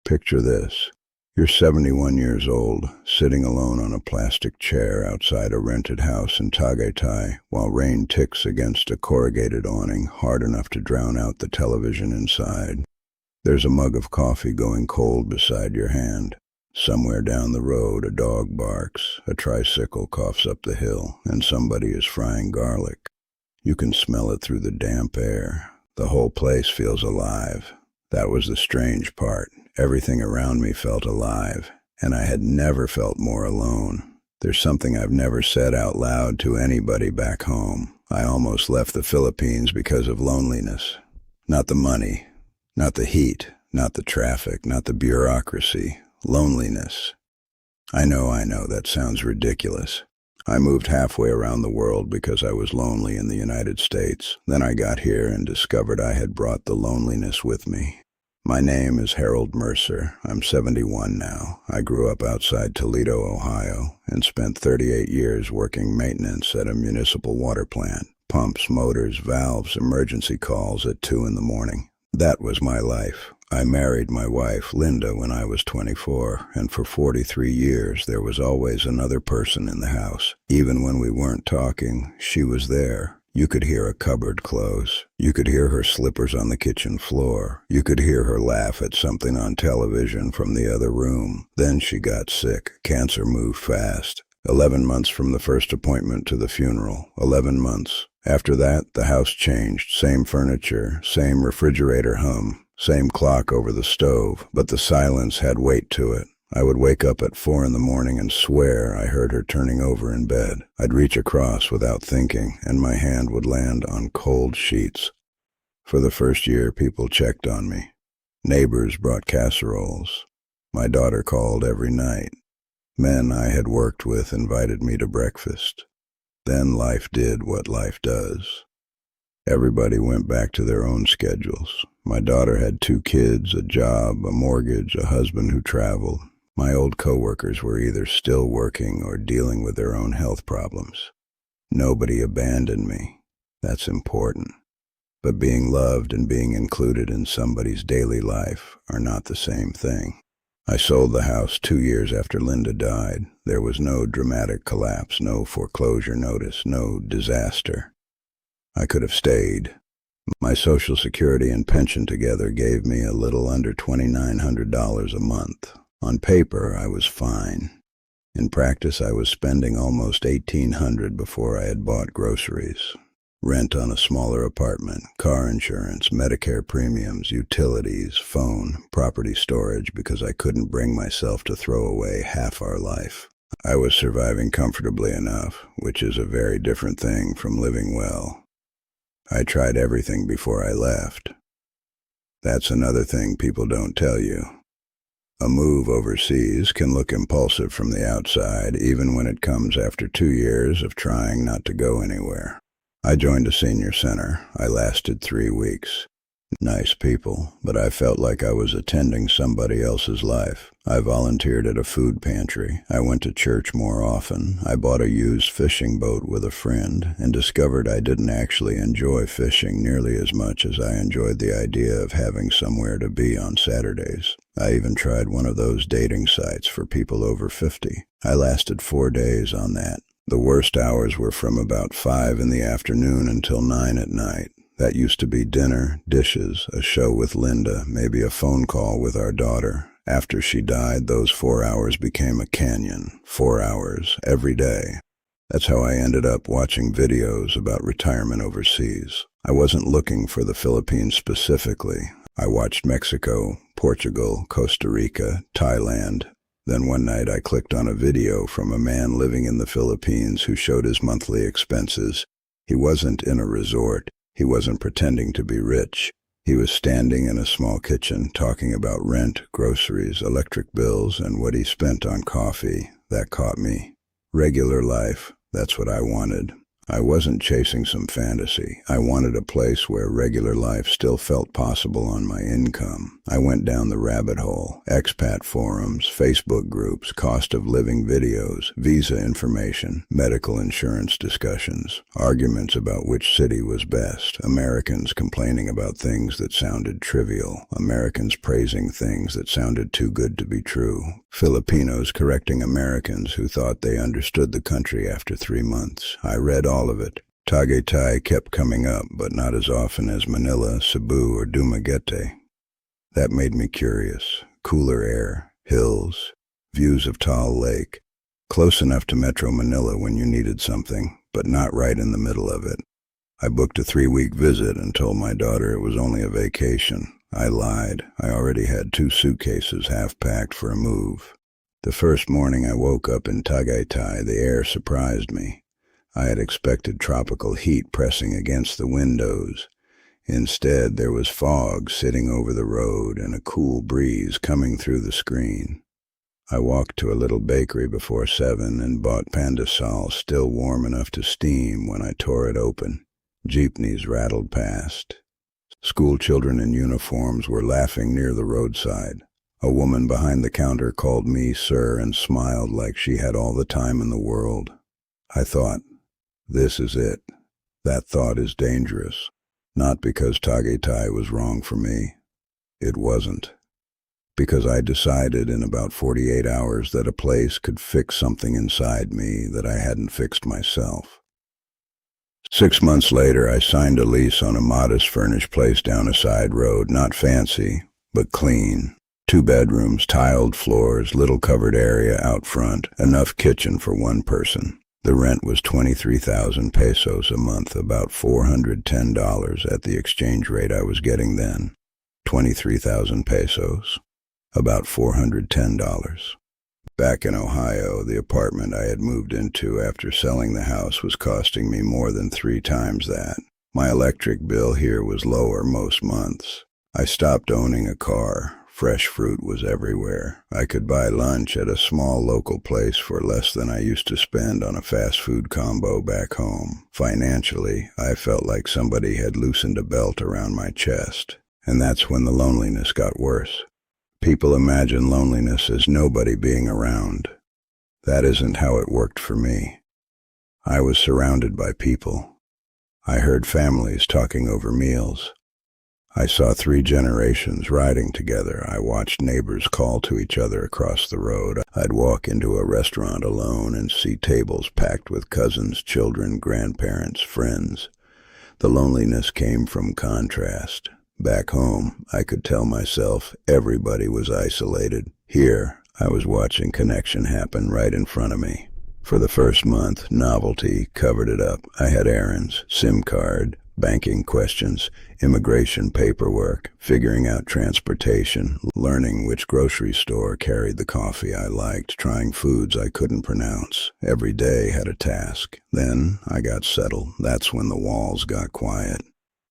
Picture this. You're 71 years old, sitting alone on a plastic chair outside a rented house in Tagaytay while rain ticks against a corrugated awning hard enough to drown out the television inside. There's a mug of coffee going cold beside your hand. Somewhere down the road, a dog barks, a tricycle coughs up the hill, and somebody is frying garlic. You can smell it through the damp air. The whole place feels alive. That was the strange part. Everything around me felt alive, and I had never felt more alone. There's something I've never said out loud to anybody back home. I almost left the Philippines because of loneliness. Not the money, not the heat, not the traffic, not the bureaucracy. Loneliness. I know, that sounds ridiculous. I moved halfway around the world because I was lonely in the United States. Then I got here and discovered I had brought the loneliness with me. My name is Harold Mercer. I'm 71 now. I grew up outside Toledo, Ohio, and spent 38 years working maintenance at a municipal water plant. Pumps, motors, valves, emergency calls at 2 in the morning. That was my life. I married my wife, Linda, when I was 24, and for 43 years there was always another person in the house. Even when we weren't talking, she was there. You could hear a cupboard close. You could hear her slippers on the kitchen floor. You could hear her laugh at something on television from the other room. Then she got sick. Cancer moved fast. 11 months from the first appointment to the funeral. 11 months. After that, the house changed. Same furniture, same refrigerator hum, same clock over the stove, but the silence had weight to it. I would wake up at 4 in the morning and swear I heard her turning over in bed. I'd reach across without thinking, and my hand would land on cold sheets. For the first year, people checked on me. Neighbors brought casseroles. My daughter called every night. Men I had worked with invited me to breakfast. Then life did what life does. Everybody went back to their own schedules. My daughter had 2 kids, a job, a mortgage, a husband who traveled. My old coworkers were either still working or dealing with their own health problems. Nobody abandoned me. That's important. But being loved and being included in somebody's daily life are not the same thing. I sold the house 2 years after Linda died. There was no dramatic collapse, no foreclosure notice, no disaster. I could have stayed. My Social Security and pension together gave me a little under $2,900 a month. On paper, I was fine. In practice, I was spending almost $1,800 before I had bought groceries. Rent on a smaller apartment, car insurance, Medicare premiums, utilities, phone, property storage because I couldn't bring myself to throw away half our life. I was surviving comfortably enough, which is a very different thing from living well. I tried everything before I left. That's another thing people don't tell you. A move overseas can look impulsive from the outside, even when it comes after 2 years of trying not to go anywhere. I joined a senior center. I lasted 3 weeks. Nice people, but I felt like I was attending somebody else's life. I volunteered at a food pantry. I went to church more often. I bought a used fishing boat with a friend and discovered I didn't actually enjoy fishing nearly as much as I enjoyed the idea of having somewhere to be on Saturdays. I even tried one of those dating sites for people over 50. I lasted 4 days on that. The worst hours were from about 5 in the afternoon until 9 at night. That used to be dinner, dishes, a show with Linda, maybe a phone call with our daughter. After she died, those 4 hours became a canyon. 4 hours, every day. That's how I ended up watching videos about retirement overseas. I wasn't looking for the Philippines specifically. I watched Mexico, Portugal, Costa Rica, Thailand. Then one night I clicked on a video from a man living in the Philippines who showed his monthly expenses. He wasn't in a resort. He wasn't pretending to be rich. He was standing in a small kitchen talking about rent, groceries, electric bills, and what he spent on coffee. That caught me. Regular life, that's what I wanted. I wasn't chasing some fantasy. I wanted a place where regular life still felt possible on my income. I went down the rabbit hole: expat forums, Facebook groups, cost of living videos, visa information, medical insurance discussions, arguments about which city was best, Americans complaining about things that sounded trivial, Americans praising things that sounded too good to be true, Filipinos correcting Americans who thought they understood the country after 3 months. I read all of it. Tagaytay kept coming up, but not as often as Manila, Cebu, or Dumaguete. That made me curious. Cooler air, hills, views of Taal Lake, close enough to Metro Manila when you needed something, but not right in the middle of it. I booked a 3-week visit and told my daughter it was only a vacation. I lied. I already had 2 suitcases half-packed for a move. The first morning I woke up in Tagaytay, the air surprised me. I had expected tropical heat pressing against the windows. Instead, there was fog sitting over the road and a cool breeze coming through the screen. I walked to a little bakery before 7 and bought pandesal still warm enough to steam. When I tore it open, jeepneys rattled past. School children in uniforms were laughing near the roadside. A woman behind the counter called me sir and smiled like she had all the time in the world. I thought, this is it. That thought is dangerous. Not because Tagaytay was wrong for me. It wasn't. Because I decided in about 48 hours that a place could fix something inside me that I hadn't fixed myself. 6 months later, I signed a lease on a modest furnished place down a side road, not fancy, but clean. 2 bedrooms, tiled floors, little covered area out front, enough kitchen for 1 person. The rent was 23,000 pesos a month, about $410 at the exchange rate I was getting then. 23,000 pesos, about $410. Back in Ohio, the apartment I had moved into after selling the house was costing me more than 3 times that. My electric bill here was lower most months. I stopped owning a car. Fresh fruit was everywhere. I could buy lunch at a small local place for less than I used to spend on a fast food combo back home. Financially, I felt like somebody had loosened a belt around my chest. And that's when the loneliness got worse. People imagine loneliness as nobody being around. That isn't how it worked for me. I was surrounded by people. I heard families talking over meals. I saw 3 generations riding together. I watched neighbors call to each other across the road. I'd walk into a restaurant alone and see tables packed with cousins, children, grandparents, friends. The loneliness came from contrast. Back home, I could tell myself everybody was isolated. Here, I was watching connection happen right in front of me. For the first month, novelty covered it up. I had errands, SIM card, banking questions, immigration paperwork, figuring out transportation, learning which grocery store carried the coffee I liked, trying foods I couldn't pronounce. Every day had a task. Then I got settled. That's when the walls got quiet.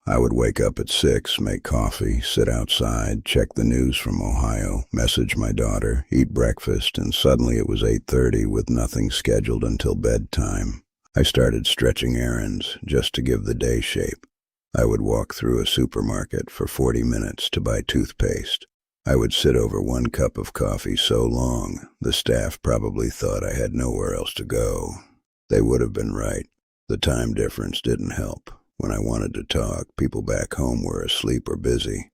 I would wake up at 6, make coffee, sit outside, check the news from Ohio, message my daughter, eat breakfast, and suddenly it was 8:30 with nothing scheduled until bedtime. I started stretching errands just to give the day shape. I would walk through a supermarket for 40 minutes to buy toothpaste. I would sit over 1 cup of coffee so long, the staff probably thought I had nowhere else to go. They would have been right. The time difference didn't help. When I wanted to talk, people back home were asleep or busy.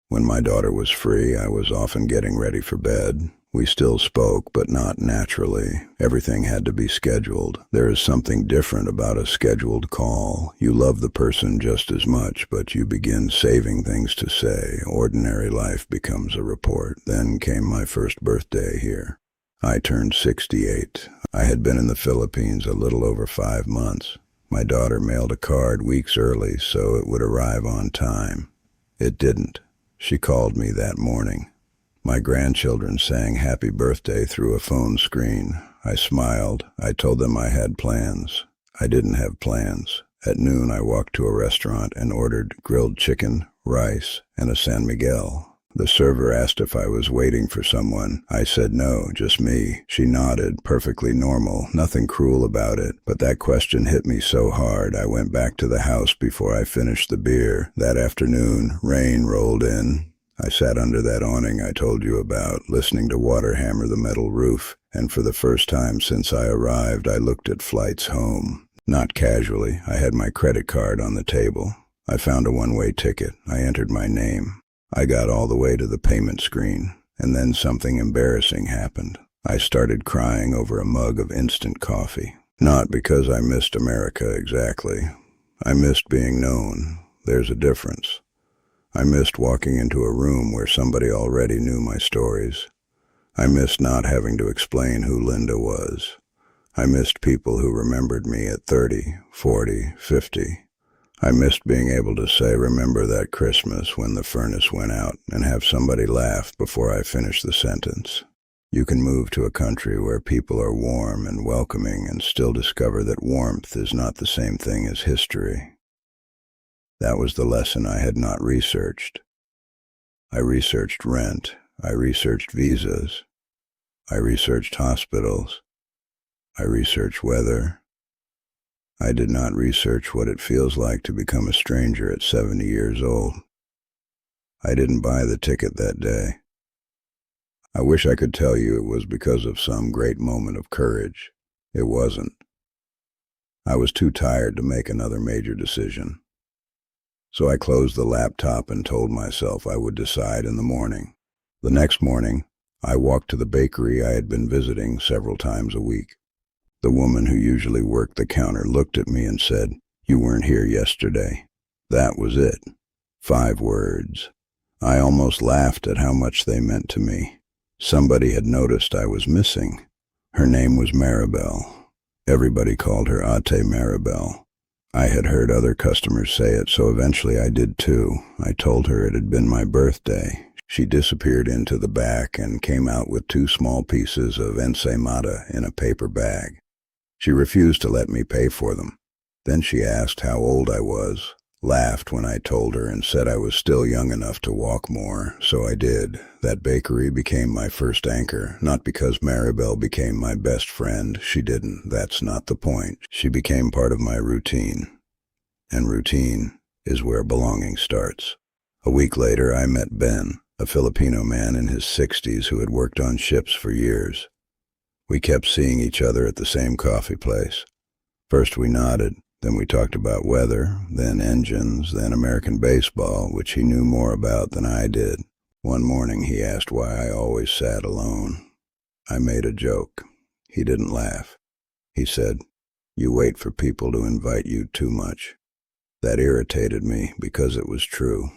When my daughter was free, I was often getting ready for bed. We still spoke, but not naturally. Everything had to be scheduled. There is something different about a scheduled call. You love the person just as much, but you begin saving things to say. Ordinary life becomes a report. Then came my first birthday here. I turned 68. I had been in the Philippines a little over 5 months. My daughter mailed a card weeks early so it would arrive on time. It didn't. She called me that morning. My grandchildren sang happy birthday through a phone screen. I smiled. I told them I had plans. I didn't have plans. At noon, I walked to a restaurant and ordered grilled chicken, rice, and a San Miguel. The server asked if I was waiting for someone. I said no, just me. She nodded, perfectly normal, nothing cruel about it. But that question hit me so hard, I went back to the house before I finished the beer. That afternoon, rain rolled in. I sat under that awning I told you about, listening to water hammer the metal roof. And for the first time since I arrived, I looked at flights home. Not casually. I had my credit card on the table. I found a one-way ticket. I entered my name. I got all the way to the payment screen, and then something embarrassing happened. I started crying over a mug of instant coffee. Not because I missed America exactly. I missed being known. There's a difference. I missed walking into a room where somebody already knew my stories. I missed not having to explain who Linda was. I missed people who remembered me at 30, 40, 50. I missed being able to say, remember that Christmas when the furnace went out, and have somebody laugh before I finished the sentence. You can move to a country where people are warm and welcoming and still discover that warmth is not the same thing as history. That was the lesson I had not researched. I researched rent. I researched visas. I researched hospitals. I researched weather. I did not research what it feels like to become a stranger at 70 years old. I didn't buy the ticket that day. I wish I could tell you it was because of some great moment of courage. It wasn't. I was too tired to make another major decision. So I closed the laptop and told myself I would decide in the morning. The next morning, I walked to the bakery I had been visiting several times a week. The woman who usually worked the counter looked at me and said, "You weren't here yesterday." That was it. 5 words. I almost laughed at how much they meant to me. Somebody had noticed I was missing. Her name was Maribel. Everybody called her Ate Maribel. I had heard other customers say it, so eventually I did too. I told her it had been my birthday. She disappeared into the back and came out with 2 small pieces of ensaimada in a paper bag. She refused to let me pay for them. Then she asked how old I was, laughed when I told her, and said I was still young enough to walk more, so I did. That bakery became my first anchor, not because Maribel became my best friend. She didn't. That's not the point. She became part of my routine. And routine is where belonging starts. A week later, I met Ben, a Filipino man in his 60s who had worked on ships for years. We kept seeing each other at the same coffee place. First we nodded, then we talked about weather, then engines, then American baseball, which he knew more about than I did. One morning he asked why I always sat alone. I made a joke. He didn't laugh. He said, "You wait for people to invite you too much." That irritated me because it was true.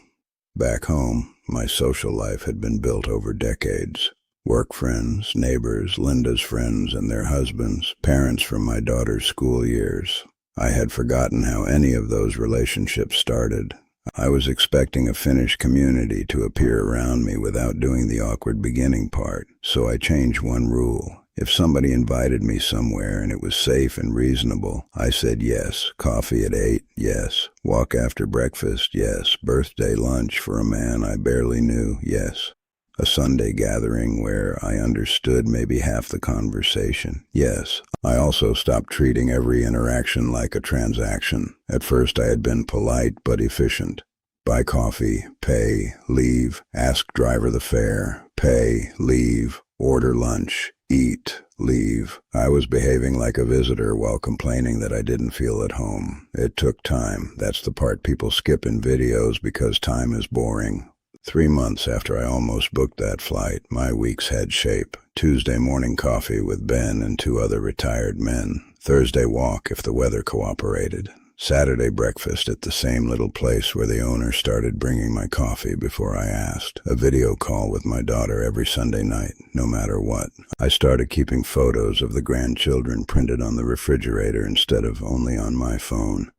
Back home, my social life had been built over decades. Work friends, neighbors, Linda's friends and their husbands, parents from my daughter's school years. I had forgotten how any of those relationships started. I was expecting a Finnish community to appear around me without doing the awkward beginning part, so I changed one rule. If somebody invited me somewhere and it was safe and reasonable, I said yes. Coffee at 8, yes. Walk after breakfast, yes. Birthday lunch for a man I barely knew, yes. A Sunday gathering where I understood maybe half the conversation, yes. I also stopped treating every interaction like a transaction. At first I had been polite but efficient. Buy coffee, pay, leave, ask driver the fare, pay, leave, order lunch, eat, leave. I was behaving like a visitor while complaining that I didn't feel at home. It took time. That's the part people skip in videos because time is boring. 3 months after I almost booked that flight, my weeks had shape. Tuesday morning coffee with Ben and 2 other retired men. Thursday walk if the weather cooperated. Saturday breakfast at the same little place where the owner started bringing my coffee before I asked. A video call with my daughter every Sunday night, no matter what. I started keeping photos of the grandchildren printed on the refrigerator instead of only on my phone.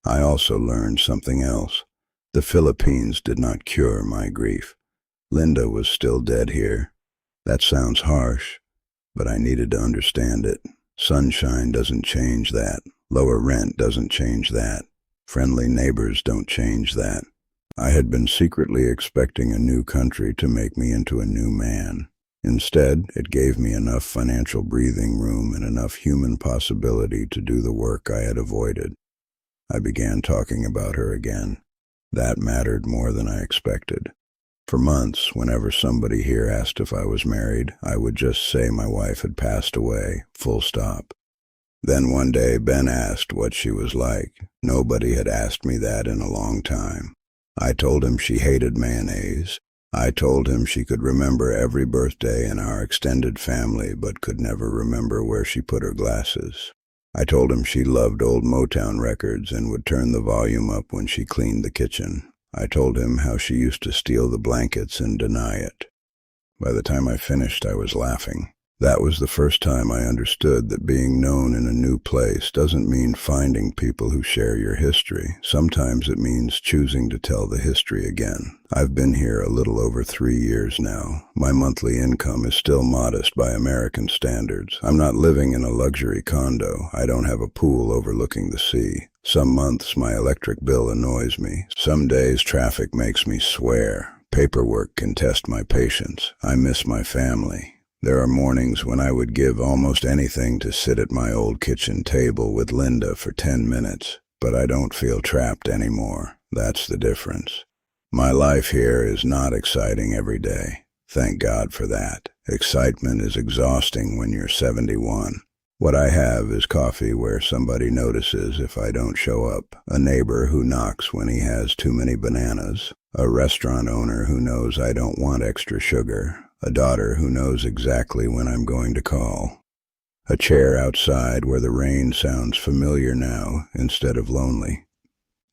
I also learned something else. The Philippines did not cure my grief. Linda was still dead here. That sounds harsh, but I needed to understand it. Sunshine doesn't change that. Lower rent doesn't change that. Friendly neighbors don't change that. I had been secretly expecting a new country to make me into a new man. Instead, it gave me enough financial breathing room and enough human possibility to do the work I had avoided. I began talking about her again. That mattered more than I expected. For months, whenever somebody here asked if I was married, I would just say my wife had passed away, full stop. Then one day, Ben asked what she was like. Nobody had asked me that in a long time. I told him she hated mayonnaise. I told him she could remember every birthday in our extended family but could never remember where she put her glasses. I told him she loved old Motown records and would turn the volume up when she cleaned the kitchen. I told him how she used to steal the blankets and deny it. By the time I finished, I was laughing. That was the first time I understood that being known in a new place doesn't mean finding people who share your history. Sometimes it means choosing to tell the history again. I've been here a little over 3 years now. My monthly income is still modest by American standards. I'm not living in a luxury condo. I don't have a pool overlooking the sea. Some months my electric bill annoys me. Some days traffic makes me swear. Paperwork can test my patience. I miss my family. There are mornings when I would give almost anything to sit at my old kitchen table with Linda for 10 minutes, but I don't feel trapped anymore. That's the difference. My life here is not exciting every day. Thank God for that. Excitement is exhausting when you're 71. What I have is coffee where somebody notices if I don't show up, a neighbor who knocks when he has too many bananas, a restaurant owner who knows I don't want extra sugar, a daughter who knows exactly when I'm going to call, a chair outside where the rain sounds familiar now instead of lonely.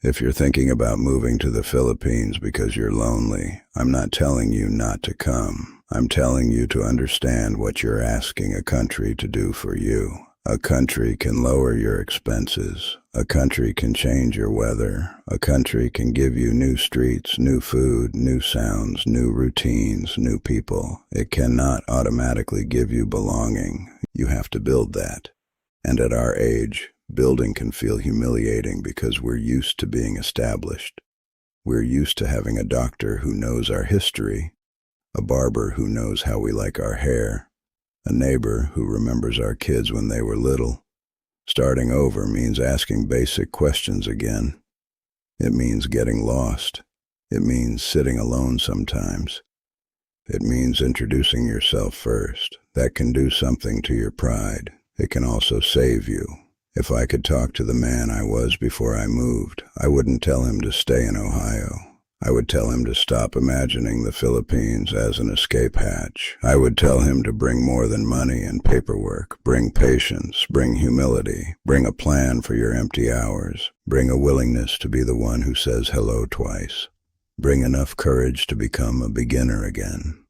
If you're thinking about moving to the Philippines because you're lonely, I'm not telling you not to come. I'm telling you to understand what you're asking a country to do for you. A country can lower your expenses. A country can change your weather. A country can give you new streets, new food, new sounds, new routines, new people. It cannot automatically give you belonging. You have to build that. And at our age, building can feel humiliating because we're used to being established. We're used to having a doctor who knows our history, a barber who knows how we like our hair, a neighbor who remembers our kids when they were little. Starting over means asking basic questions again. It means getting lost. It means sitting alone sometimes. It means introducing yourself first. That can do something to your pride. It can also save you. If I could talk to the man I was before I moved, I wouldn't tell him to stay in Ohio. I would tell him to stop imagining the Philippines as an escape hatch. I would tell him to bring more than money and paperwork. Bring patience, bring humility, bring a plan for your empty hours. Bring a willingness to be the one who says hello twice. Bring enough courage to become a beginner again.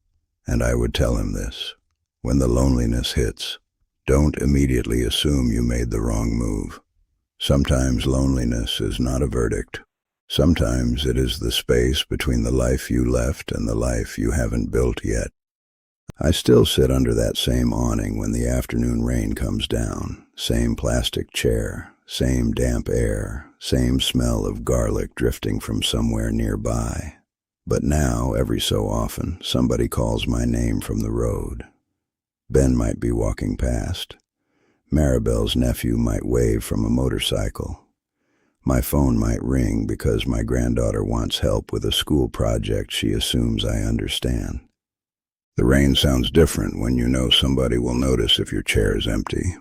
And I would tell him this: when the loneliness hits, don't immediately assume you made the wrong move. Sometimes loneliness is not a verdict. Sometimes it is the space between the life you left and the life you haven't built yet. I still sit under that same awning when the afternoon rain comes down. Same plastic chair, same damp air, same smell of garlic drifting from somewhere nearby. But now, every so often, somebody calls my name from the road. Ben might be walking past. Maribel's nephew might wave from a motorcycle. My phone might ring because my granddaughter wants help with a school project she assumes I understand. The rain sounds different when you know somebody will notice if your chair is empty,